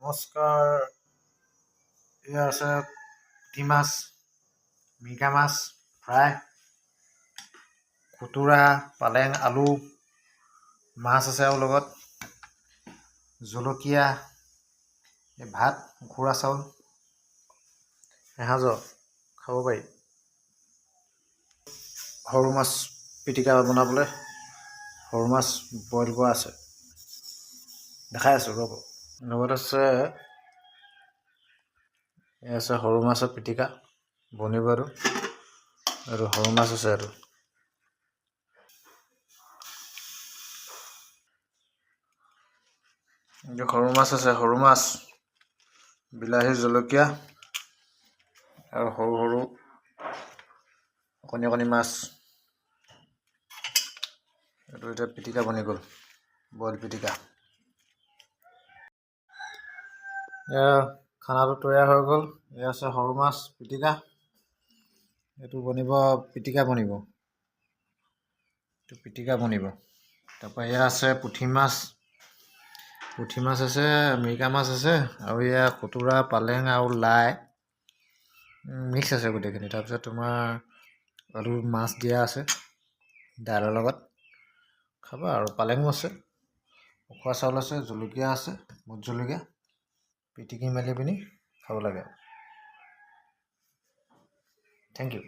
নমস্কাৰ। এয়া আছে পুঠি মাছ, মিৰ্কা মাছ ফ্ৰাই, খুতুৰা, পালেং, আলু, মাছ আছে আৰু লগত জলকীয়া, ভাত, উখুৰা চাউল, এসাঁজৰ খাব পাৰি। সৰু মাছ পিটিকা বনাবলৈ সৰু মাছ বইল কৰা আছে, দেখাই আছোঁ ৰ'ব। লগত আছে সৰু মাছৰ পিটিকা বনিব আৰু সৰু মাছ আছে আৰু সৰু মাছ আছে, সৰু মাছ, বিলাহী, জলকীয়া আৰু সৰু সৰু অকণি মাছ। এইটো এতিয়া পিটিকা বনি গ'ল, বইল পিটিকা। এয়া খানাটো তৈয়াৰ হৈ গ'ল। এয়া আছে সৰু মাছ পিটিকা, এইটো বনিব পিটিকা বনিব, তাৰপৰা এয়া আছে পুঠি মাছ আছে, মিৰ্কা মাছ আছে, আৰু এয়া খুতুৰা, পালেং আৰু লাই মিক্স আছে গোটেইখিনি। তাৰপিছত তোমাৰ আলু মাছ দিয়া আছে দাইলৰ লগত, খাবা আৰু পালেঙো আছে, উখোৱা চাউল আছে, জলকীয়া আছে, ভোট জলকীয়া, পিটিকি মেলি পিনি খাব লাগে। Thank U.